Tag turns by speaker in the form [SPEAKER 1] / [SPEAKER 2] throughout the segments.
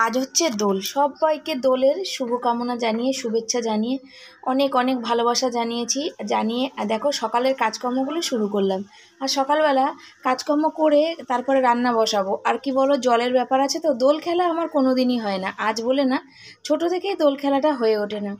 [SPEAKER 1] আজ হচ্ছে দোল। সবাইকে দোলের শুভকামনা জানিয়ে, শুভেচ্ছা জানিয়ে, অনেক অনেক ভালোবাসা জানিয়ে দেখো সকালের কাজকর্মগুলো শুরু করলাম। আর সকালবেলা কাজকর্ম করে তারপরে রান্না বসাবো। আর কি বলো, জলের ব্যাপার আছে তো, দোল খেলা আমার কোনো দিনই হয় না। আজ বলে না, ছোট থেকেই দোল খেলাটা হয়ে ওঠে না।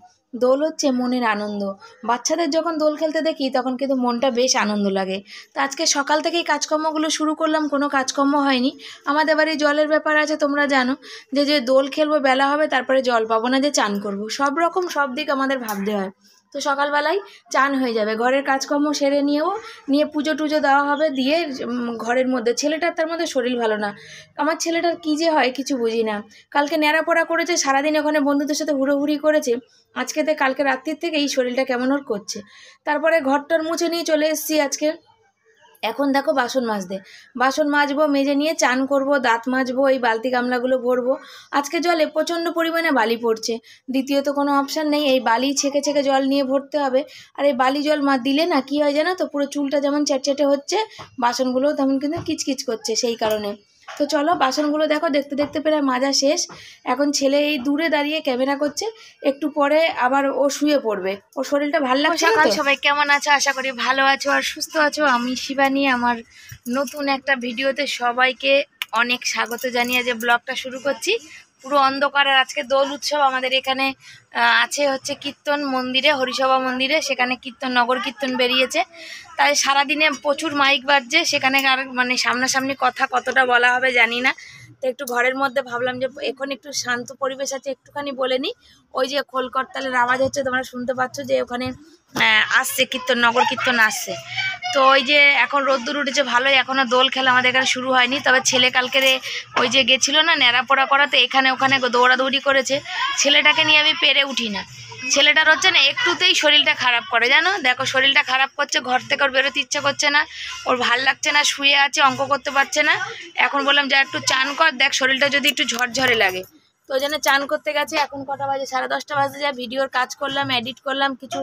[SPEAKER 1] দোল হচ্ছে মনের আনন্দ। বাচ্চাদের যখন দোল খেলতে দেখি তখন কিন্তু মনটা বেশ আনন্দ লাগে। তো আজকে সকাল থেকেই কাজকর্মগুলো শুরু করলাম, কোনো কাজকর্ম হয়নি। আমাদের বাড়ি জলের ব্যাপার আছে, তোমরা জানো যে যে দোল খেলবো, বেলা হবে, তারপরে জল পাবো না, যে চান করব, সব রকম সব দিক আমাদের ভাবতে হয়। তো সকালবেলায় চান হয়ে যাবে, ঘরের কাজকর্ম সেরে নিয়ে পুজো টুজো দেওয়া হবে, দিয়ে ঘরের মধ্যে ছেলেটার, তার মধ্যে শরীর ভালো না। আমার ছেলেটার কী যে হয় কিছু বুঝি না। কালকে ন্যাড়াপড়া করেছে, সারাদিন ওখানে বন্ধুদের সাথে হুড়োহুড়ি করেছে, আজকেতে কালকে রাত্রির থেকে এই শরীরটা কেমন ওর করছে। তারপরে ঘরটার মুছে নিয়ে চলে এসেছি আজকে। এখন দেখো বাসন মাজবো, মেজে নিয়ে চান করব, দাঁত মাজবো, এই বালতি গামলাগুলো ভরবো। আজকে জলে প্রচণ্ড পরিমাণে বালি পড়ছে, দ্বিতীয়ত কোনো অপশান নেই, এই বালি ছেঁকে ছেঁকে জল নিয়ে ভরতে হবে। আর এই বালি জল দিলে না কী হয় জানো তো, পুরো চুলটা যেমন চ্যাটচ্যাটে হচ্ছে, বাসনগুলোও তেমন কিন্তু কিচকিচ করছে, সেই কারণে। তো চলো, বাসনগুলো দেখো দেখতে দেখতে প্রায় মাজা শেষ। এখন ছেলে এই দূরে দাঁড়িয়ে ক্যামেরা করছে, একটু পরে আবার ও শুয়ে পড়বে, ওর শরীরটা ভালো লাগছে না তো। সবাই কেমন আছো? আশা করি ভালো আছো আর সুস্থ আছো। আমি শিবানী, আমার নতুন একটা ভিডিওতে সবাইকে অনেক স্বাগত জানিয়ে যে ব্লগটা শুরু করছি। পুরো অন্ধকার, আর আজকে দোল উৎসব আমাদের এখানে আছে হচ্ছে কীর্তন মন্দিরে, হরিসভা মন্দিরে, সেখানে কীর্তন, নগর কীর্তন বেরিয়েছে। তাই সারাদিনে প্রচুর মাইক বাজছে সেখানে, আর মানে সামনাসামনি কথা কতটা বলা হবে জানি না। তো একটু ঘরের মধ্যে ভাবলাম যে এখন একটু শান্ত পরিবেশ আছে, একটুখানি বলে নিই। ওই যে খোল করতালের আওয়াজ হচ্ছে, তোমরা শুনতে পাচ্ছ যে ওখানে আসছে কীর্তন, নগর কীর্তন আসছে। তো ওই যে এখন রোদ্দুর উঠেছে ভালোই, এখনও দোল খেলা আমাদের এখানে শুরু হয়নি। তবে ছেলে কালকে ওই যে গেছিলো না ন্যাড়াপোড়া করাতে, এখানে ওখানে দৌড়াদৌড়ি করেছে। ছেলেটাকে নিয়ে আমি পেরে উঠি না। ছেলেটার হচ্ছে না একটুতেই শরীরটা খারাপ করে, জানো, দেখো শরীরটা খারাপ করছে, ঘর থেকে ওর বেরোতে ইচ্ছে করছে না, ওর ভাল লাগছে না, শুয়ে আছে, অঙ্ক করতে পারছে না। এখন বললাম যা একটু চান কর, দেখ শরীরটা যদি একটু ঝরঝরে লাগে। তো ওই জন্য চান করতে গেছে। এখন কটা বাজে? 10:30 বাজে। যা ভিডিওর কাজ করলাম, এডিট করলাম, কিছু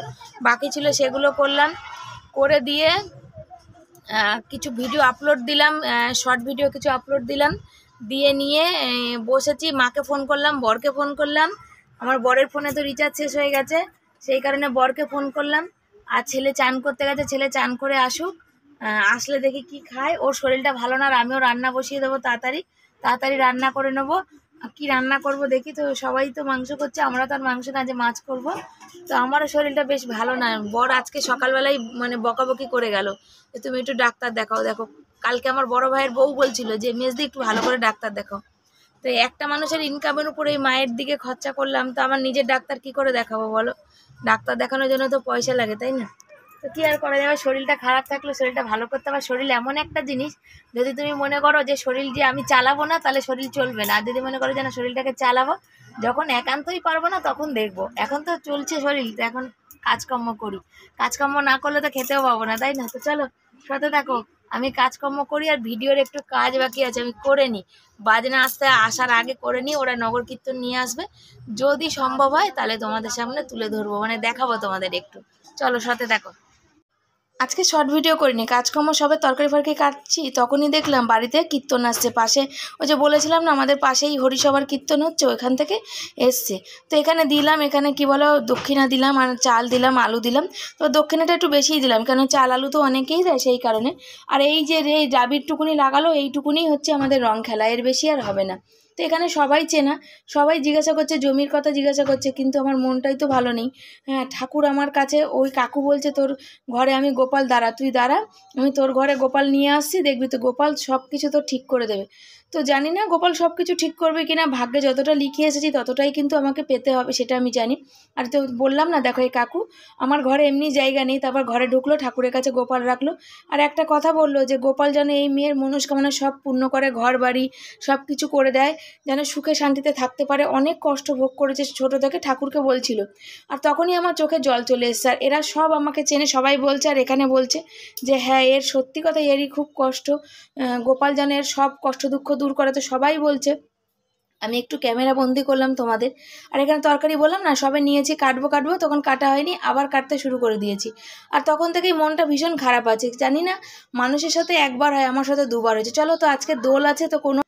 [SPEAKER 1] বাকি ছিল সেগুলো করলাম, করে দিয়ে কিছু ভিডিও আপলোড দিলাম, শর্ট ভিডিও কিছু আপলোড দিলাম, দিয়ে নিয়ে বসেছি। মাকে ফোন করলাম, বরকে ফোন করলাম, আমার বরের ফোনে তো রিচার্জ শেষ হয়ে গেছে, সেই কারণে বরকে ফোন করলাম। আর ছেলে চান করতে গেছে, ছেলে চান করে আসুক, আসলে দেখি কি খায়। ওর শরীরটা ভালো না, আর আমিও রান্না বসিয়ে দেবো, তাড়াতাড়ি তাড়াতাড়ি রান্না করে নেবো। কি রান্না করব দেখি। তো সবাই তো মাংস করছে, আমরা তো আর মাংস না, যে মাছ করব। তো আমারও শরীরটা বেশ ভালো না। বর আজকে সকালবেলায় মানে বকাবকি করে গেল যে তুমি একটু ডাক্তার দেখাও। দেখো কালকে আমার বড় ভাইয়ের বউ বলছিল যে মেজদি একটু ভালো করে ডাক্তার দেখাও। তো একটা মানুষের ইনকামের উপরে এই মায়ের দিকে খরচা করলাম, তো আমার নিজের ডাক্তার কি করে দেখাবো বলো? ডাক্তার দেখানোর জন্য তো পয়সা লাগে, তাই না? তো কী আর করা যাবে, শরীরটা খারাপ থাকলে শরীরটা ভালো করতে হবে। শরীর এমন একটা জিনিস, যদি তুমি মনে করো যে শরীর যে আমি চালাবো না, তাহলে শরীর চলবে না। আর যদি মনে করো যে না শরীরটাকে চালাবো, যখন একান্তই পারবো না তখন দেখবো। এখন তো চলছে শরীর, তো এখন কাজকর্ম করি, কাজকর্ম না করলে তো খেতেও পাবো না, তাই না? তো চলো সাথে দেখো, আমি কাজকর্ম করি, আর ভিডিওর একটু কাজ বাকি আছে, আমি করে নিই। বাজনা আসার আগে করে নিই, ওরা নগর কীর্তন নিয়ে আসবে, যদি সম্ভব হয় তাহলে তোমাদের সামনে তুলে ধরবো, মানে দেখাবো তোমাদের একটু। চলো সাথে দেখো। আজকে শর্ট ভিডিও করিনি, কাজকর্ম সবে তরকারি ফরকারি কাটছি, তখনই দেখলাম বাড়িতে কীর্তন আসছে পাশে। ওই যে বলেছিলাম না আমাদের পাশেই হরিসভার কীর্তন হচ্ছে, ওইখান থেকে এসছে। তো এখানে দিলাম, এখানে কি বলো, দক্ষিণা দিলাম, আর চাল দিলাম, আলু দিলাম। তো দক্ষিণাটা একটু বেশিই দিলাম, কেন চাল আলু তো অনেকেই দেয়, সেই কারণে। আর এই যে ডাবির টুকুনি লাগালো, এইটুকুনি হচ্ছে আমাদের রং খেলা, এর বেশি আর হবে না। তো এখানে সবাই চেনা, সবাই জিজ্ঞাসা করছে, জমির কথা জিজ্ঞাসা করছে, কিন্তু আমার মনটাই তো ভালো নেই। হ্যাঁ, ঠাকুর আমার কাছে, ওই কাকু বলছে তোর ঘরে আমি গোপাল, তুই দাঁড়া, আমি তোর ঘরে গোপাল নিয়ে আসছি, দেখবি তো গোপাল সব কিছু তো ঠিক করে দেবে। তো জানি না গোপাল সব কিছু ঠিক করবে কিনা, ভাগ্যে যতটা লিখে এসেছি ততটাই কিন্তু আমাকে পেতে হবে, সেটা আমি জানি। আর তো বললাম না, দেখো এই কাকু আমার ঘরে এমনি জায়গা নেই, তারপর ঘরে ঢুকলো, ঠাকুরের কাছে গোপাল রাখলো, আর একটা কথা বললো যে গোপাল যেন এই মেয়ের মনস্কামনা সব পূর্ণ করে, ঘর বাড়ি সব কিছু করে দেয়, যেন সুখে শান্তিতে থাকতে পারে। অনেক কষ্ট ভোগ করেছে ছোটো থেকে, ঠাকুরকে বলছিল। আর তখনই আমার চোখে জল চলে এসছে। আর এরা সব আমাকে চেনে, সবাই বলছে, আর এখানে বলছে যে হ্যাঁ এর সত্যি কথা, এরই খুব কষ্ট, গোপাল যেন এর সব কষ্ট দুঃখ দূর করে। তো সবাই বলছে, আমি একটু ক্যামেরা বন্দি করলাম তোমাদের। আর এখানে তরকারি বললাম না, সবে নিয়েছি, কাটবো তখন কাটা হয়নি, আবার কাটতে শুরু করে দিয়েছি। আর তখন থেকেই মনটা ভীষণ খারাপ আছে, জানি না মানুষের সাথে একবার হয়, আমার সাথে দুবার হয়েছে। চলো, তো আজকে দোল আছে, তো কোনো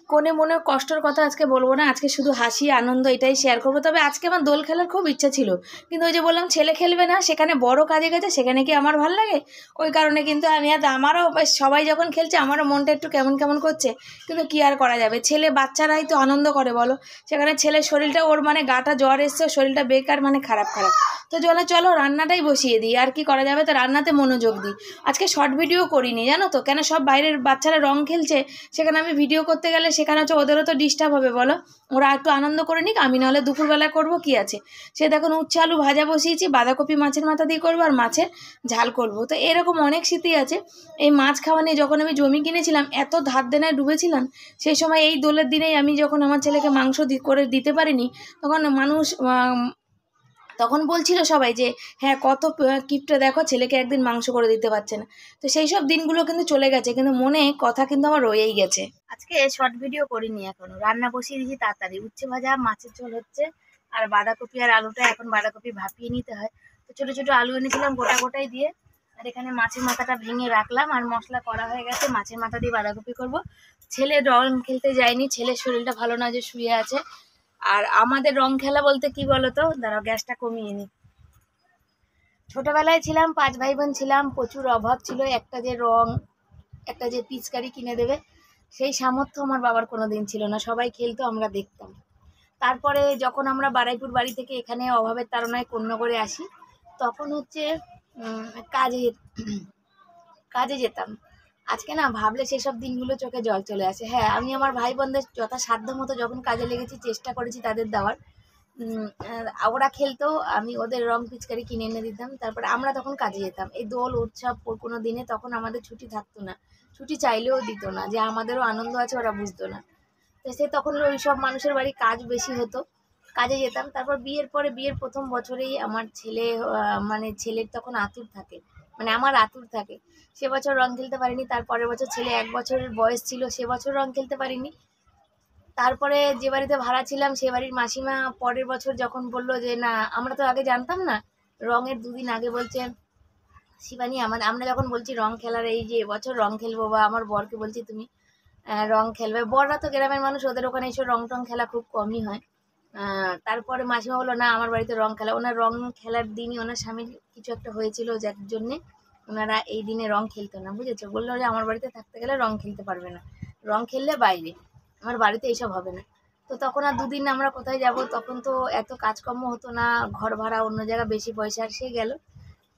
[SPEAKER 1] কোনে মনে কষ্টের কথা আজকে বলবো না, আজকে শুধু হাসি আনন্দ এটাই শেয়ার করবো। তবে আজকে আমার দোল খেলার খুব ইচ্ছা ছিল, কিন্তু ওই যে বললাম ছেলে খেলবে না, সেখানে বড় কাজে গেছে, সেখানে কি আমার ভাল লাগে? ওই কারণে কিন্তু আমি আর, আমারও সবাই যখন খেলছে আমারও মনটা একটু কেমন কেমন করছে, কিন্তু কি আর করা যাবে, ছেলে বাচ্চারাই তো আনন্দ করে বলো। সেখানে ছেলের শরীরটা, ওর মানে গাটা জ্বর এসছে, শরীরটা বেকার মানে খারাপ খারাপ। তো চলো রান্নাটাই বসিয়ে দিই, আর কি করা যাবে, তো রান্নাতে মনোযোগ দিই। আজকে শর্ট ভিডিও করিনি জানো তো, কেন সব বাইরের বাচ্চারা রং খেলছে, সেখানে আমি ভিডিও করতে গেলে সেখানে হচ্ছে ওদেরও তো ডিস্টার্ব হবে বলো। ওরা একটু আনন্দ করে নিক, আমি নাহলে দুপুরবেলা করবো, কি আছে। সে দেখুন উচ্ছে আলু ভাজা বসিয়েছি, বাঁধাকপি মাছের মাথা দিয়ে করবো, আর মাছের ঝাল করবো। তো এরকম অনেক স্মৃতি আছে। এই মাছ খাওয়া নিয়ে যখন আমি জমি কিনেছিলাম, এত ধার দেনায় ডুবেছিলাম, সেই সময় এই দোলের দিনেই আমি যখন আমার ছেলেকে মাংস করে দিতে পারিনি, তখন মানুষ তখন বলছিল সবাই যে হ্যাঁ কত কিপটে, দেখো ছেলেকে একদিন মাংস করে দিতে পারছে না। তো সেই সব দিনগুলো কিন্তু চলে গেছে, কিন্তু মনে কথা কিন্তু আমার রয়েই গেছে। আজকে শর্ট ভিডিও করিনি এখনো, রান্না বসিয়ে দিয়েছি তাড়াতাড়ি, উচ্ছে ভাজা মাছের ঝোল হচ্ছে, আর বাঁধাকপি আর আলুটা, এখন বাঁধাকপি ভাপিয়ে নিতে হয়। তো ছোটো ছোটো আলু এনেছিলাম গোটা গোটাই দিয়ে, আর এখানে মাছের মাথাটা ভেঙে রাখলাম, আর মশলা করা হয়ে গেছে, মাছের মাথা দিয়ে বাঁধাকপি করব। ছেলে রং খেলতে যায়নি, ছেলের শরীরটা ভালো না, যে শুয়ে আছে। আর আমাদের রং খেলা বলতে কি বলতো, দাঁড়াও গ্যাসটা কমিয়ে নি। ছোটবেলায় ছিলাম 5 ভাই বোন ছিলাম, প্রচুর অভাব ছিল, একটা যে রং, একটা যে পিচকারি কিনে দেবে, সেই সামর্থ্য আমার বাবার কোনো দিন ছিল না। সবাই খেলতো, আমরা দেখতাম। তারপরে যখন আমরা বারাইপুর বাড়ি থেকে এখানে অভাবের তাড়নায় কোন্নগরে আসি, তখন হচ্ছে কাজে কাজে যেতাম। আজকে না ভাবলে সেসব দিনগুলো চোখে জল চলে আসে। হ্যাঁ, আমি আমার ভাই বোনদের যথাসাধ্য মতো যখন কাজে লেগেছি, চেষ্টা করেছি তাদের দেওয়ার। ওরা খেলতো, আমি ওদের রং পিচকারি কিনে এনে দিতাম, তারপরে আমরা তখন কাজে যেতাম। এই দোল উৎসব কোনো দিনে তখন আমাদের ছুটি থাকতো না, ছুটি চাইলেও দিত না, যে আমাদেরও আনন্দ আছে ওরা বুঝতো না। তো সে তখন ওই সব মানুষের বাড়ি কাজ বেশি হতো, কাজে যেতাম। তারপর বিয়ের পরে, বিয়ের প্রথম বছরেই আমার ছেলে, মানে ছেলের তখন আতুর থাকে, মানে আমার আতুর থাকে, সে বছর রং খেলতে পারিনি। তার পরের বছর ছেলে 1 বছরের বয়স ছিল, সে বছর রং খেলতে পারিনি। তারপরে যে বাড়িতে ভাড়া ছিলাম, সে বাড়ির মাসিমা পরের বছর যখন বললো যে না, আমরা তো আগে জানতাম না, রঙের 2 দিন আগে বলছে শিবানী, আমরা যখন বলছি রং খেলার, এই যে এবছর রং খেলবো, বা আমার বরকে বলছি তুমি রং খেলবে, বররা তো গ্রামের মানুষ, ওদের ওখানে এসব রং টং খেলা খুব কমই হয়। তারপরে মাসিমা বললো না, আমার বাড়িতে রং খেলা, ওনার রং খেলার দিনই ওনার স্বামীর কিছু একটা হয়েছিল, যার জন্যে ওনারা এই দিনে রং খেলতো না, বুঝেছো। বললো যে আমার বাড়িতে থাকতে গেলে রং খেলতে পারবে না, রং খেললে বাইরে, আমার বাড়িতে এইসব হবে না। তো তখন আর 2 দিন আমরা কোথায় যাব, তখন তো এত কাজকর্ম হতো না, ঘর ভাড়া অন্য জায়গা বেশি পয়সা, সে গেল।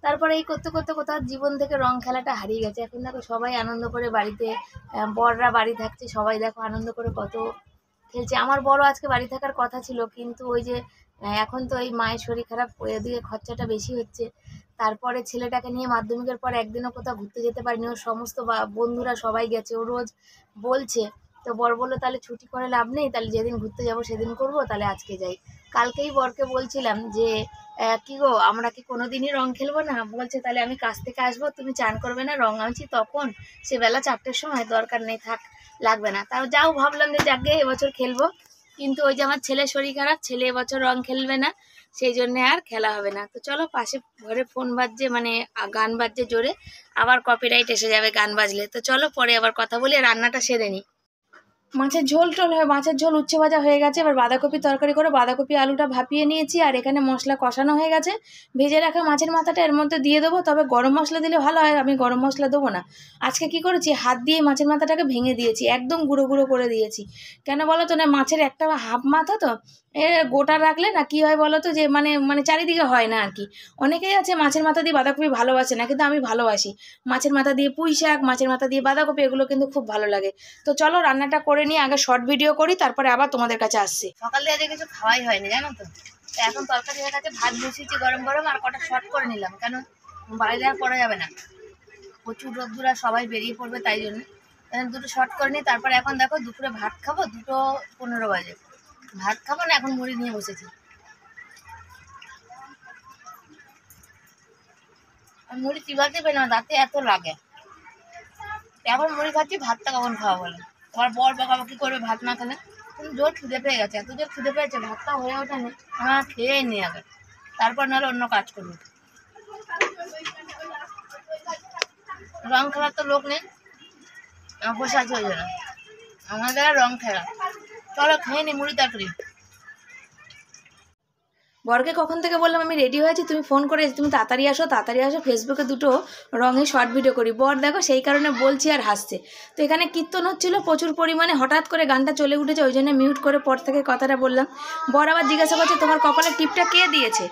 [SPEAKER 1] তারপরে এই করতে করতে কোথাও জীবন থেকে রং খেলাটা হারিয়ে গেছে। এখন দেখো সবাই আনন্দ করে বাড়িতে, বররা বাড়ি থাকছে, সবাই দেখো আনন্দ করে কত খেলছে। আমার বড় আজকে বাড়ি থাকার কথা ছিল, কিন্তু ওই যে এখন তো এই মায়ের শরীর খারাপ, ওদিকে খরচাটা বেশি হচ্ছে। তারপরে ছেলেটাকে নিয়ে মাধ্যমিকের পর একদিনও কোথাও ঘুরতে যেতে পারিনি, ওর সমস্ত বন্ধুরা সবাই গেছে, ও রোজ বলছে। তো বর বললো তাহলে ছুটি করে লাভ নেই, তাহলে যেদিন ঘুরতে যাবো সেদিন করবো, তাহলে আজকে যাই। কালকেই বরকে বলছিলাম যে কি গো, আমরা কি কোনোদিনই রং খেলবো না? বলছে তাহলে আমি কাজ থেকে আসবো, তুমি চান করবে না, রং আনছি তখন, সে বেলা 4টের সময়, দরকার নেই, থাক, লাগবে না। তাও যাও, ভাবলাম যে যাকে এবছর খেলবো, কিন্তু ওই যে আমার ছেলের শরীর খারাপ, ছেলে এবছর রং খেলবে না, সেই জন্য আর খেলা হবে না। তো চলো, পাশে ঘরে ফোন বাজছে, মানে গান বাজছে জোরে, আবার কপিরাইট এসে যাবে গান বাজলে। তো চলো পরে আবার কথা বলি, আর রান্নাটা সেরে নিই। মাছের ঝোল মাছের ঝোল উচ্ছে ভাজা হয়ে গেছে, এবার বাঁধাকপি তরকারি করে বাঁধাকপি আলুটা ভাপিয়ে নিয়েছি, আর এখানে মশলা কষানো হয়ে গেছে। ভেজে রাখা মাছের মাথাটা এর মধ্যে দিয়ে দেবো, তবে গরম মশলা দিলে ভালো হয়, আমি গরম মশলা দেবো না। আজকে কি করেছি, হাত দিয়ে মাছের মাথাটাকে ভেঙে দিয়েছি, একদম গুঁড়ো গুঁড়ো করে দিয়েছি। কেন বলো তো, না মাছের একটা হাফ মাথা তো, গোটা রাখলে না কি হয় বলো তো, যে মানে মানে চারিদিকে হয় না আর কি। অনেকেই আছে মাছের মাথা দিয়ে বাঁধাকপি ভালোবাসে না, কিন্তু আমি ভালোবাসি। মাছের মাথা দিয়ে পুঁই শাক, মাছের মাথা দিয়ে বাঁধাকপি, এগুলো কিন্তু খুব ভালো লাগে। তো চলো রান্নাটা করে নিয়ে আগে শর্ট ভিডিও করি, তারপরে আবার তোমাদের কাছে আসছি। সকাল থেকে কিছু খাওয়াই হয়নি জানো তো, এখন তরকারি হয়ে গেছে, ভাত বসিয়েছি গরম গরম, আর কটা শর্ট করে নিলাম, কেন বাইরে আর করা যাবে না, প্রচুর রোদ্দুর, আর সবাই বেরিয়ে পড়বে, তাই জন্য দুটো শর্ট করে নিই। তারপরে এখন দেখো দুপুরে ভাত খাবো, 2:15 বাজে, ভাত খাবো না, এখন মুড়ি নিয়ে বসেছি। মুড়ি চিবাতে পারি না, দাঁতে এত লাগে, এখন মুড়ি খাচ্ছি, ভাতটা কখন খাওয়া বলে। আমার বর বকাবকি করবে ভাত না খেলে, কিন্তু জোর খিদে পেয়ে গেছে, এত জোর খিদে পেয়েছে, ভাতটা হয়ে ওঠেনি, আমার খেয়েই নি আগে, তারপর নাহলে অন্য কাজ করবো। রং খেলার তো লোক নেই, বসে আছে ওই জন্য, আমাদের রং খেলা। চলো খেয়ে নি মুড়ি তরকারি। বরকে কখন থেকে বললাম আমি রেডি হয়েছি, তুমি ফোন করে তুমি তাড়াতাড়ি আসো, ফেসবুকে দুটো রঙের শর্ট ভিডিও করি। বর দেখো সেই কারণে বলছি আর হাসছে। তো এখানে কীর্তন হচ্ছিল প্রচুর পরিমাণে, হঠাৎ করে গানটা চলে উঠেছে, ওই জন্য মিউট করে পর থেকে কথাটা বললাম। বর আবার জিজ্ঞাসা করছে তোমার কপালের টিপটা কে দিয়েছে,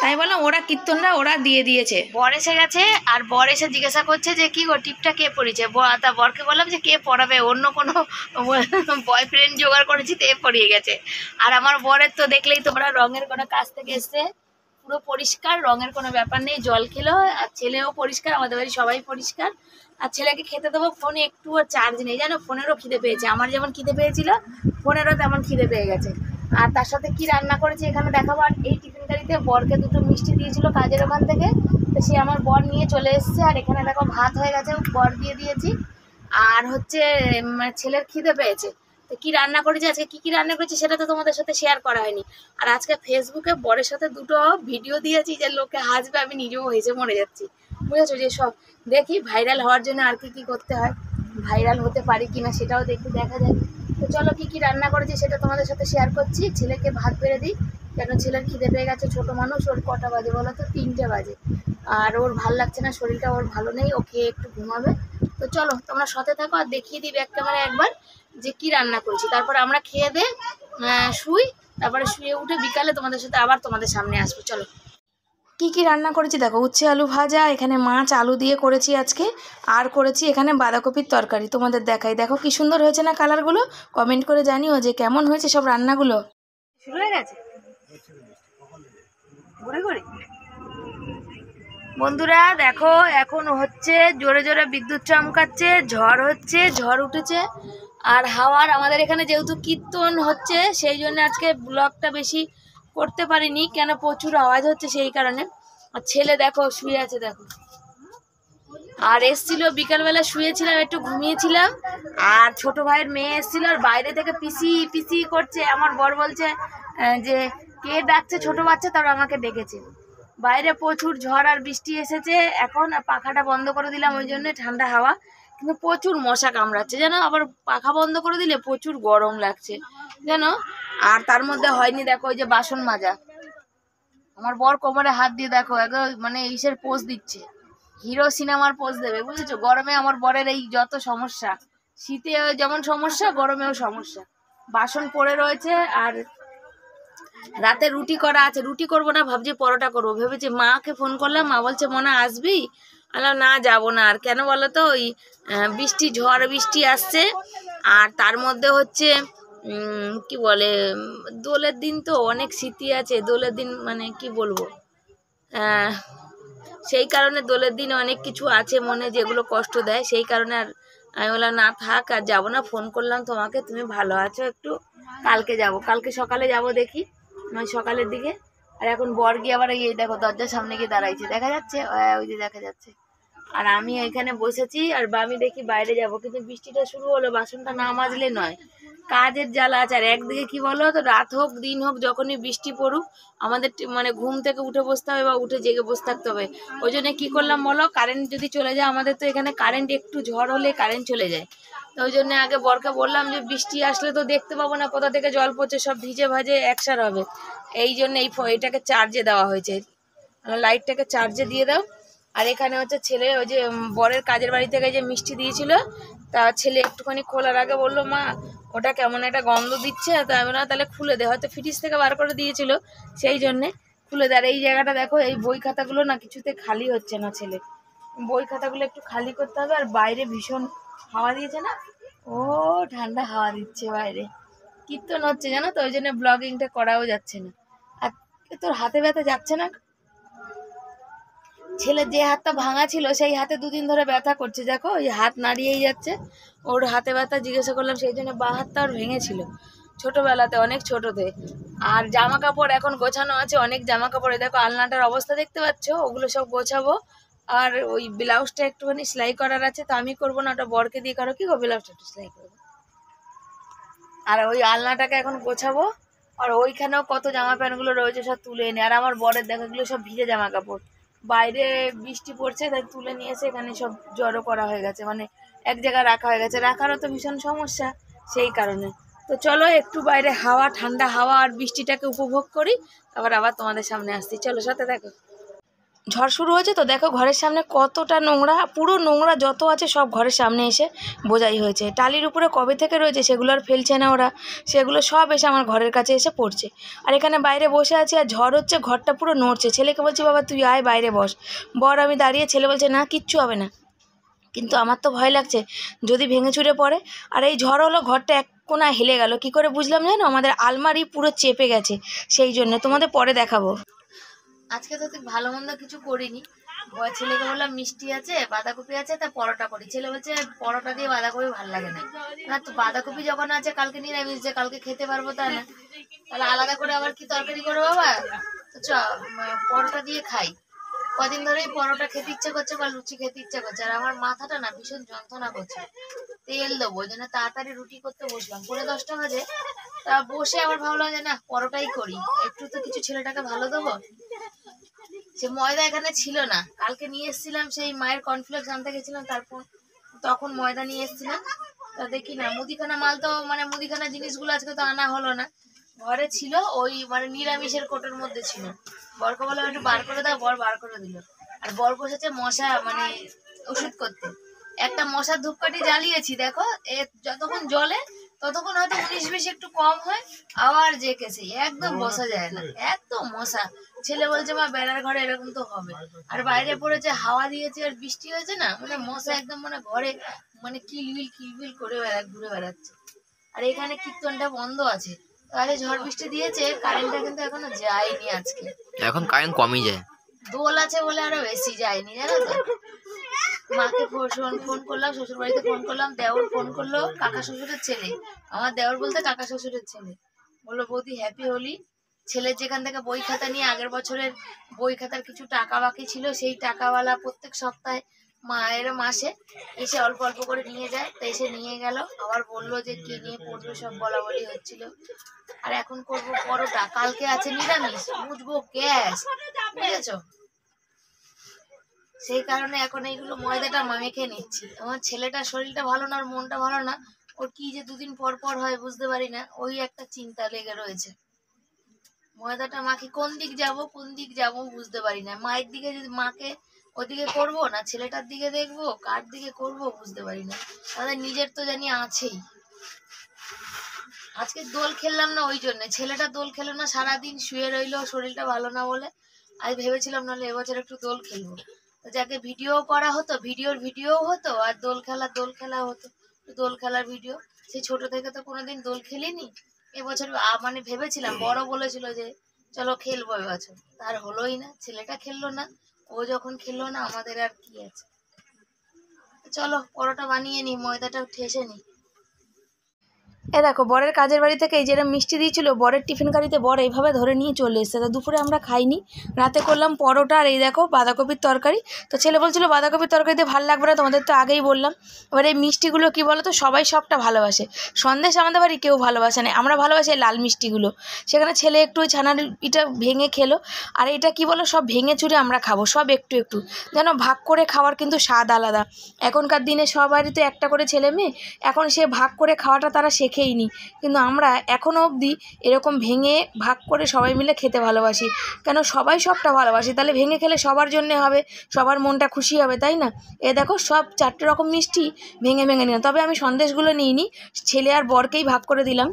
[SPEAKER 1] তাই বললাম ওরা কীর্তনরা ওরা দিয়ে দিয়েছে। বর এসে গেছে, আর বর এসে জিজ্ঞাসা করছে যে কি গো টিপটা কে পড়িয়েছে। তা বরকে বললাম যে কে পড়াবে, অন্য কোনো বয়ফ্রেন্ড জোগাড় করেছি তো এ পড়িয়ে গেছে। আর আমার বরের তো দেখলেই তোমরা রঙের কোনো কাজ থেকে এসছে পুরো পরিষ্কার, রঙের কোনো ব্যাপার নেই, জল খেলো। আর ছেলেও পরিষ্কার, আমাদের বাড়ি সবাই পরিষ্কার। আর ছেলেকে খেতে দেবো, ফোনে একটুও চার্জ নেই জানো, ফোনেরও খিদে পেয়েছে। আমার যেমন খিদে পেয়েছিল ফোনেরও তেমন খিদে পেয়ে গেছে। আর তার সাথে কি রান্না করেছি এখানে দেখাবো। আর এই টিফিন কারিতে বরকে দুটো মিষ্টি দিয়েছিল কাজের ওখান থেকে, তো সে আমার বর নিয়ে চলে এসছে। আর এখানে দেখো ভাত হয়ে গেছে, বর দিয়ে দিয়েছি। আর হচ্ছে ছেলের খিদে পেয়েছে, তো কী রান্না করেছি আজকে, কী রান্না করেছি সেটা তো তোমাদের সাথে শেয়ার করা হয়নি। আর আজকে ফেসবুকে বরের সাথে দুটো ভিডিও দিয়েছি যে লোকে হাসবে, আমি নিজেও হেসে মরে যাচ্ছি, বুঝেছো। যে সব দেখি ভাইরাল হওয়ার জন্য আর কি কি করতে হয়, ভাইরাল হতে পারি কিনা সেটাও দেখি, দেখা যায়। তো চলো কী রান্না করেছি সেটা তোমাদের সাথে শেয়ার করছি। ছেলেকে ভাত বেড়ে দিই, কেন ছেলের খিদে পেয়ে গেছে, ছোটো মানুষ, ওর কটা বাজে বলো তো, 3টে বাজে। আর ওর ভাল লাগছে না, শরীরটা ওর ভালো নেই, ও খেয়ে একটু ঘুমাবে। তো চলো তোমরা সাথে থাকো আর দেখিয়ে দিই ব্যাক ক্যামেরা একবার যে কি রান্না করেছি। তারপরে আমরা খেয়ে দে শুই, তারপরে শুয়ে উঠে বিকালে তোমাদের সাথে আবার তোমাদের সামনে আসবো। চলো কি রান্না করেছি দেখো, উচ্ছে আলু ভাজা, এখানে মাছ আলু দিয়ে করেছি আজকে, আর করেছি এখানে বাঁধাকপির তরকারি। তোমাদের দেখাই, দেখো কি সুন্দর হয়েছে না কালারগুলো, কমেন্ট করে জানিও যে কেমন হয়েছে সব রান্নাগুলো। শুরু হয়ে গেছে ঘুরে ঘুরে। বন্ধুরা দেখো এখন হচ্ছে জোরে জোরে বিদ্যুৎ চমকাচ্ছে, ঝড় হচ্ছে, ঝড় উঠেছে। আর হাওয়ার আমাদের এখানে যেহেতু কীর্তন হচ্ছে সেই জন্য আজকে ব্লগটা বেশি করতে পারিনি, কেন প্রচুর আওয়াজ হচ্ছে সেই কারণে। আর ছেলে দেখো শুয়ে আছে দেখো, আর এসছিল বিকালবেলা, শুয়েছিলাম একটু ঘুমিয়েছিলাম। আর ছোট ভাইয়ের মেয়ে এসছিল, আর বাইরে থেকে পিসি পিসি করছে। আমার বর বলছে যে কে ডাকছে, ছোট বাচ্চা, তারা আমাকে ডেকেছে। বাইরে প্রচুর ঝড় আর বৃষ্টি এসেছে এখন, পাখাটা বন্ধ করে দিলাম ওই জন্য ঠান্ডা হাওয়া, কিন্তু প্রচুর মশা কামড়াচ্ছে জানো। আবার পাখা বন্ধ করে দিলে প্রচুর গরম লাগছে জানো। আর তার মধ্যে হয়নি দেখো ওই যে বাসন মাজা, আমার বর কোমরে হাত দিয়ে দেখো একদম মানে ইসের পোজ দিচ্ছে, হিরো সিনেমার পোজ দেবে, বুঝেছো। গরমে আমার বরের এই যত সমস্যা, শীতে যেমন সমস্যা গরমেও সমস্যা, বাসন পড়ে রয়েছে। আর রাতে রুটি করা আছে, রুটি করবো না, ভাবছি পরোটা করবো ভেবেছি। মাকে ফোন করলাম, মা বলছে মনে আসবি, আলাম না যাবো না। আর কেন বলো তো, ওই বৃষ্টি, ঝড় বৃষ্টি আসছে। আর তার মধ্যে হচ্ছে কি বলে, দোলের দিন তো অনেক স্মৃতি আছে, দোলের দিন মানে কি বলবো, সেই কারণে দোলের দিন অনেক কিছু আছে মনে যেগুলো কষ্ট দেয়, সেই কারণে আর আমি বললাম না থাক আর যাবো না। ফোন করলাম তোমাকে, তুমি ভালো আছো একটু, কালকে যাব, কালকে সকালে যাব দেখি, মানে সকালের দিকে। আর এখন বর গিয়ে আবার এই দেখো দরজার সামনে গিয়ে দাঁড়াইছে, দেখা যাচ্ছে ওই যে দেখা যাচ্ছে। আর আমি এখানে বসেছি, আর আমি দেখি বাইরে যাব, কিন্তু বৃষ্টিটা শুরু হলো, বাসনটা না মাজলে নয়, কাজের জ্বালা আছে। আর একদিকে কি বলো তো, রাত হোক দিন হোক যখনই বৃষ্টি পড়ুক আমাদের মানে ঘুম থেকে উঠে বসতে হবে বা উঠে জেগে বসে থাকতে হবে। ওই জন্য কী করলাম বলো, কারেন্ট যদি চলে যায়, আমাদের তো এখানে কারেন্ট একটু ঝড় হলে কারেন্ট চলে যায়, তো ওই জন্য আগে বরকে বললাম যে বৃষ্টি আসলে তো দেখতে পাবো না কোথা থেকে জল পড়ছে, সব ভিজে ভাজে একসার হবে, এই জন্য এটাকে চার্জে দেওয়া হয়েছে, লাইটটাকে চার্জে দিয়ে দাও। আর এখানে হচ্ছে ছেলে ওই যে বরের কাজের বাড়ি থেকে যে মিষ্টি দিয়েছিল, তা ছেলে একটুখানি খোলার আগে বললো মা ওটা কেমন একটা গন্ধ দিচ্ছে, তা আমি না তাহলে খুলে দে, হয়তো ফ্রিজ থেকে বার করে দিয়েছিল সেই জন্যে খুলে দেয়। আর এই জায়গাটা দেখো, এই বই খাতাগুলো না কিছুতে খালি হচ্ছে না, ছেলে বই খাতাগুলো একটু খালি করতে হবে। আর বাইরে ভীষণ হাওয়া দিয়েছে না, ও ঠান্ডা হাওয়া দিচ্ছে বাইরে, কীর্তন হচ্ছে জানো তো, ওই জন্য ব্লগিংটা করাও যাচ্ছে না। আর তোর হাতে ব্যথা যাচ্ছে না, ছেলের যে হাতটা ভাঙা ছিল সেই হাতে 2 দিন ধরে ব্যথা করছে, দেখো ওই হাত নাড়িয়েই যাচ্ছে, ওর হাতে ব্যথা জিজ্ঞাসা করলাম, সেই জন্য বাঁ হাতটা ওর ভেঙেছিল ছোটোবেলাতে, অনেক ছোটোতে। আর জামা কাপড় এখন গোছানো আছে, অনেক জামা কাপড়ে দেখো আলনাটার অবস্থা দেখতে পাচ্ছ, ওগুলো সব গোছাবো। আর ওই ব্লাউজটা একটুখানি সেলাই করার আছে, তো আমি করবো না, ওটা বরকে দিয়ে করো, কি গো ব্লাউজটা একটু সেলাই করবো। আর ওই আলনাটাকে এখন গোছাবো। আর ওইখানেও কত জামা প্যান্টগুলো রয়েছে সব তুলে এনে, আর আমার বরের দেখো এগুলো সব ভিজে জামা কাপড়, বাইরে বৃষ্টি পড়ছে তাই তুলে নিয়ে এসে এখানে সব জড়ো করা হয়ে গেছে, মানে এক জায়গায় রাখা হয়ে গেছে, রাখারও তো ভীষণ সমস্যা, সেই কারণে। তো চলো একটু বাইরে হাওয়া, ঠান্ডা হাওয়া আর বৃষ্টিটাকে উপভোগ করি, তারপর আবার তোমাদের সামনে আসছি। চলো সাথে দেখো। ঝড় শুরু হয়েছে তো দেখো ঘরের সামনে কতটা নোংরা, পুরো নোংরা যত আছে সব ঘরের সামনে এসে বোঝাই হয়েছে। টালির উপরে কবে থেকে রয়েছে সেগুলো আর ফেলছে না ওরা, সেগুলো সব এসে আমার ঘরের কাছে এসে পড়ছে। আর এখানে বাইরে বসে আছি আর ঝড় হচ্ছে, ঘরটা পুরো নড়ছে। ছেলেকে বলছি বাবা তুই আয় বাইরে বস, আমি দাঁড়িয়ে, ছেলে বলছে না কিচ্ছু হবে না। কিন্তু আমার তো ভয় লাগছে যদি ভেঙে চুরে পড়ে। আর এই ঝড় হলো, ঘরটা এক কোণা হেলে গেল, কি করে বুঝলাম জানো? আমাদের আলমারি পুরো চেপে গেছে, সেই জন্য তোমাদের পরে দেখাবো। আজকে তো ঠিক ভালো মন্দ কিছু করিনি, ছেলেকে বললাম মিষ্টি আছে, বাঁধাকপি আছে, তা পরোটা করি। ছেলে বলছে পরোটা দিয়ে বাঁধাকপি ভালো লাগে না। না তো বাঁধাকপি যখন আছে কালকে নিরামিষ, যে কালকে খেতে পারবো তা না, তাহলে আলাদা করে আবার কি তরকারি করো বাবা? তো পরোটা দিয়ে খাই। কদিন ধরেই পরোটা খেতে ইচ্ছা করছে বা লুচি খেতে ইচ্ছা করছে, আর আমার মাথাটা না ভীষণ যন্ত্রণা করছে। তেল দেবো, ওই জন্য তাড়াতাড়ি রুটি করতে বসলাম, 10:30 বাজে। তা বসে আবার ভাবলাম যে না পরোটাই করি, একটু তো কিছু ছেলেটাকে ভালো দেবো। সে ময়দা এখানে ছিল না, কালকে নিয়ে এসেছিলাম, সেই মায়ের কর্নফ্লেক্স আনতে গেছিলাম, তারপর তখন ময়দা নিয়ে এসেছিলাম। তা দেখি না মুদিখানা মাল তো, মানে মুদিখানা জিনিসগুলো আজকে তো আনা হলো না, ঘরে ছিল ওই মানে নিরামিষের কোটোর মধ্যে ছিল। বরকে বললাম একটু বার করে দাও, বর বার করে দিল। আর বর বসেছে মশা মানে ওষুধ করতে। একটা মশার ধূপকাঠি জ্বালিয়েছি, দেখো যতক্ষণ জ্বলে ততক্ষণ হয়তো 19-20 একটু কম হয়, আবার যে কেসে একদম বসা যায় না, এত মশা। ছেলে বলছে মা বেড়ার ঘরে এরকম তো হবে। আর বাইরে পড়েছে, হাওয়া দিয়েছে আর বৃষ্টি হয়েছে না, মানে মশা একদম মানে ঘরে মানে কিলবিল করে ঘুরে বেড়াচ্ছে। আর এখানে কীর্তনটা বন্ধ আছে, তাহলে ঝড় বৃষ্টি দিয়েছে, কারেন্টটা কিন্তু এখনো যায়নি আজকে।
[SPEAKER 2] এখন কারেন্ট কমই যায়,
[SPEAKER 1] দোল আছে বলে আরো বেশি যায়নি, জানো তো। মাকে ফোন করলাম, শ্বশুর বাড়িতে ফোন করলাম, দেওর ফোন করলো, কাকা শ্বশুরের ছেলে, আমার দেওর বলতে কাকা শ্বশুরের ছেলে, বললো বৌদি হ্যাপি হোলি। ছেলের যেখান থেকে বই খাতা নিয়ে আগের বছরের বই খাতার কিছু টাকা বাকি ছিল, সেই টাকাওয়ালা প্রত্যেক সপ্তাহে মায়ের মাসে এসে অল্প অল্প করে নিয়ে যায়। তো এসে নিয়ে গেল, আবার বললো যে কে নিয়ে পড়বে, সব বলা বলি হচ্ছিল। আর এখন করবো পরোটা, কালকে আছে নিরামিষ, বুঝবো গ্যাস, বুঝেছো? সেই কারণে এখন এইগুলো ময়দাটা মেখে নিচ্ছি। আমার ছেলেটার শরীরটা ভালো না, আর মনটা ভালো না, ওর কি যে দুদিন পর পর হয় বুঝতে পারি না, ওই একটা চিন্তা লেগে রয়েছে। ময়দাটা মাখি, কোন দিক যাব বুঝতে পারি না। মায়ের দিকে যদি মাকে ওদিকে করবো না ছেলেটার দিকে দেখবো, কার দিকে করব বুঝতে পারি না। তাদের নিজের তো জানি আছেই। আজকে দোল খেললাম না ওই জন্য, ছেলেটা দোল খেলো না, সারাদিন শুয়ে রইলো, শরীরটা ভালো না বলে। আজ ভেবেছিলাম নাহলে এবছর একটু দোল খেলবো, যাকে ভিডিও করা হতো, ভিডিও হতো, আর দোল খেলা হতো, দোল খেলার ভিডিও। সেই ছোট থেকে তো কোনোদিন দোল খেলিনি, এবছর মানে ভেবেছিলাম, বড় বলেছিল যে চলো খেলবো এবছর, তার হলোই না। ছেলেটা খেললো না, ও যখন খেললো না আমাদের আর কি আছে। চলো পরোটা বানিয়ে নি, ময়দাটা ঠেসে নি। দেখো বরের কাজের বাড়ি থেকে এই যেটা মিষ্টি দিয়েছিল, বরের টিফিন গাড়িতে বর এইভাবে ধরে নিয়ে চলে এসেছে। তো দুপুরে আমরা খাইনি, রাতে করলাম পরোটা আর এই দেখো বাঁধাকপির তরকারি। তো ছেলে বলছিল বাঁধাকপির তরকারিতে ভালো লাগবে না, তোমাদের তো আগেই বললাম। এবার এই মিষ্টিগুলো কী বলো তো, সবাই সবটা ভালোবাসে। সন্দেশ আমাদের বাড়ি কেউ ভালোবাসে না, আমরা ভালোবাসি লাল মিষ্টিগুলো। সেখানে ছেলে একটু ওই ছানার এটা ভেঙে খেলো, আর এটা কি বলো সব ভেঙে চুরে আমরা খাবো, সব একটু একটু, যেন ভাগ করে খাওয়ার কিন্তু স্বাদ আলাদা। এখনকার দিনে সবারই তো একটা করে ছেলে মেয়ে, এখন সে ভাগ করে খাওয়াটা তারা শেখেইনি। কিন্তু আমরা এখনও অবধি এরকম ভেঙে ভাগ করে সবাই মিলে খেতে ভালোবাসি। কেন সবাই সবটা ভালোবাসি, তাহলে ভেঙে খেলে সবার জন্যে হবে, সবার মনটা খুশি হবে, তাই না? দেখো সব 4টে রকম মিষ্টি ভেঙে নিলাম। তবে আমি সন্দেশগুলো নিইনি, ছেলে আর বরকেই ভাগ করে দিলাম।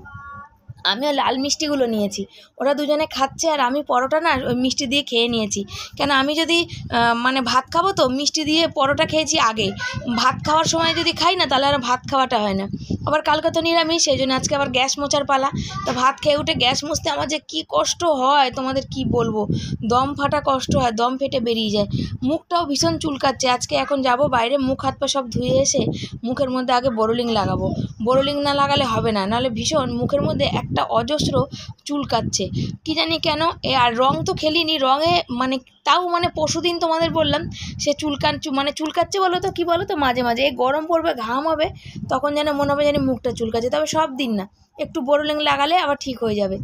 [SPEAKER 1] আমিও লাল মিষ্টিগুলো নিয়েছি, ওরা দুজনে খাচ্ছে, আর আমি পরোটা না ওই মিষ্টি দিয়ে খেয়ে নিয়েছি। কেন আমি যদি মানে ভাত খাবো, তো মিষ্টি দিয়ে পরোটা খেয়েছি আগে, ভাত খাওয়ার সময় যদি খাই না তাহলে আর ভাত খাওয়াটা হয় না। আবার কালকে তো নিরামিষ, সেই জন্য আজকে আবার গ্যাস মোছার পালা। তো ভাত খেয়ে উঠে গ্যাস মুছতে আমার যে কী কষ্ট হয় তোমাদের কি বলবো, দম ফাটা কষ্ট হয়, দম ফেটে বেরিয়ে যায়। মুখটাও ভীষণ চুলকাচ্ছে। আজকে এখন যাব বাইরে, মুখ হাত পা সব ধুয়ে এসে মুখের মধ্যে আগে বোরোলিং লাগাবো। বোরোলিং না লাগালে হবে না, নাহলে ভীষণ মুখের মধ্যে একটা অজস্র চুলকাচ্ছে, কি জানি কেন। আর রং তো খেলিনি, রঙে মানে তাও মানে পরশুদিন তোমাদের বললাম সে চুলকাচ্ছে বলো তো, কি বলো তো, মাঝে মাঝে এই গরম পড়বে, ঘাম হবে, তখন যেন মনে হবে যেন মুখটা চুলকাচ্ছে। তবে সব দিন না, একটু বোরোলিং লাগালে আবার ঠিক হয়ে যাবে।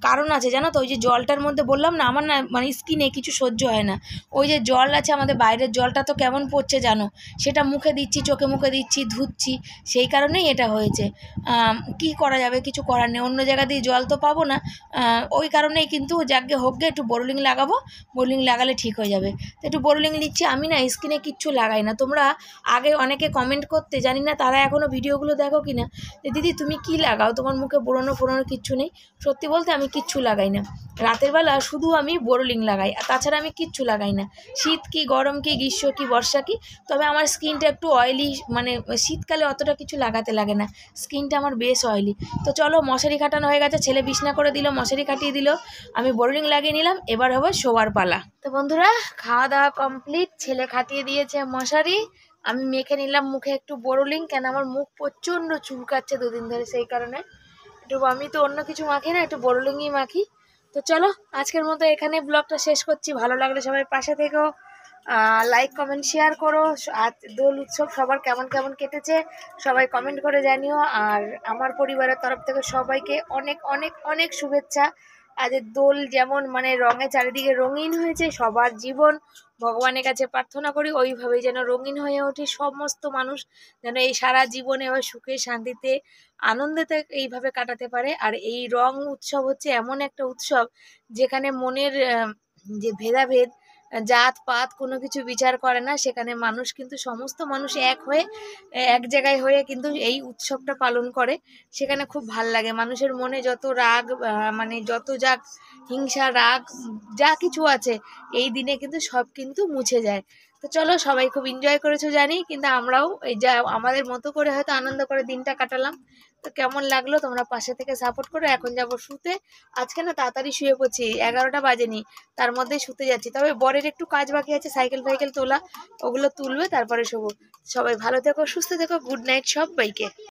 [SPEAKER 1] কারণ আছে জানো তো, ওই যে জলটার মধ্যে বললাম না, আমার না মানে স্কিনে কিছু সহ্য হয় না। ওই যে জল আছে আমাদের বাইরের জলটা তো কেমন পড়ছে জানো, সেটা মুখে দিচ্ছি, চোখে মুখে দিচ্ছি, ধুচ্ছি, সেই কারণেই এটা হয়েছে। কি করা যাবে, কিছু করার নেই, অন্য জায়গা দিয়ে জল তো পাবো না। ওই কারণেই কিন্তু যাকে হোক গে একটু বোরোলিং লাগাবো, বোরোলিং লাগালে ঠিক হয়ে যাবে। তো একটু বোরোলিং নিচ্ছি। আমি না স্কিনে কিচ্ছু লাগাই না। তোমরা আগে অনেকে কমেন্ট করতে, জানি না তারা এখনও ভিডিওগুলো দেখো কি না, যে দিদি তুমি কি লাগাও, তোমার মুখে ব্রণ ফোড়ানো কিচ্ছু নেই। সত্যি বলতে আমি কিচ্ছু লাগাই না। রাতের বেলা শুধু আমি বোরোলিং লাগাই, আর তাছাড়া আমি কিচ্ছু লাগাই না। শীত কি, গরম কি, গ্রীষ্ম কি, বর্ষা কি, তবে আমার স্কিনটা একটু অয়েলি, মানে শীতকালে অতটা কিছু লাগাতে লাগে না, স্কিনটা আমার বেশ অয়েলি। তো চলো, মশারি খাটানো হয়ে গেছে, ছেলে বিছনা করে দিল, মশারি খাটিয়ে দিল, আমি বোরোলিং লাগিয়ে নিলাম, এবার হবে শোবার পালা। তো বন্ধুরা, খাওয়া দাওয়া কমপ্লিট, ছেলে খাটিয়ে দিয়েছে মশারি, আমি মেখে নিলাম মুখে একটু বোরোলিং, কেন আমার মুখ প্রচণ্ড চুলকাচ্ছে দুদিন ধরে, সেই কারণে একটু, আমি তো অন্য কিছু মাখি না, একটু বোরোলিংই মাখি। তো চলো, আজকের মতো এখানে ব্লগটা শেষ করছি। ভালো লাগলে সবাই পাশে থেকো, লাইক কমেন্ট শেয়ার করো। আজ দোল উৎসব সবার কেমন কেমন কেটেছে সবাই কমেন্ট করে জানিও। আর আমার পরিবারের তরফ থেকে সবাইকে অনেক অনেক অনেক শুভেচ্ছা। আজের দোল যেমন মানে রঙে চারিদিকে রঙিন হয়েছে, সবার জীবন ভগবানের কাছে প্রার্থনা করি ওইভাবেই যেন রঙিন হয়ে ওঠে, সমস্ত মানুষ যেন এই সারা জীবনে এবার সুখে শান্তিতে আনন্দেতে এইভাবে কাটাতে পারে। আর এই রং উৎসব হচ্ছে এমন একটা উৎসব যেখানে মনের যে ভেদাভেদ, জাত পাত কোনো কিছু বিচার করে না, সেখানে মানুষ কিন্তু সমস্ত মানুষ এক হয়ে, এক জায়গায় হয়ে কিন্তু এই উৎসবটা পালন করে। সেখানে খুব ভাল লাগে, মানুষের মনে যত রাগ, মানে যত যা হিংসা রাগ যা কিছু আছে, এই দিনে কিন্তু সব কিন্তু মুছে যায়। তো চলো, সবাই খুব এনজয় করেছো জানি, কিন্তু আমরাও এই যা আমাদের মতো করে হয়তো আনন্দ করে দিনটা কাটালাম। তো কেমন লাগলো তোমরা পাশে থেকে সাপোর্ট করো। এখন যাবো শুতে, আজকে না তাড়াতাড়ি শুয়ে পড়ছি, 11টা বাজেনি, তার মধ্যেই শুতে যাচ্ছি। তবে বরের একটু কাজ বাকি আছে, সাইকেল ফাইকেল তোলা, ওগুলো তুলবে, তারপরে শোবো। সবাই ভালো থেকো, সুস্থ থেকো, গুড নাইট সবাইকে।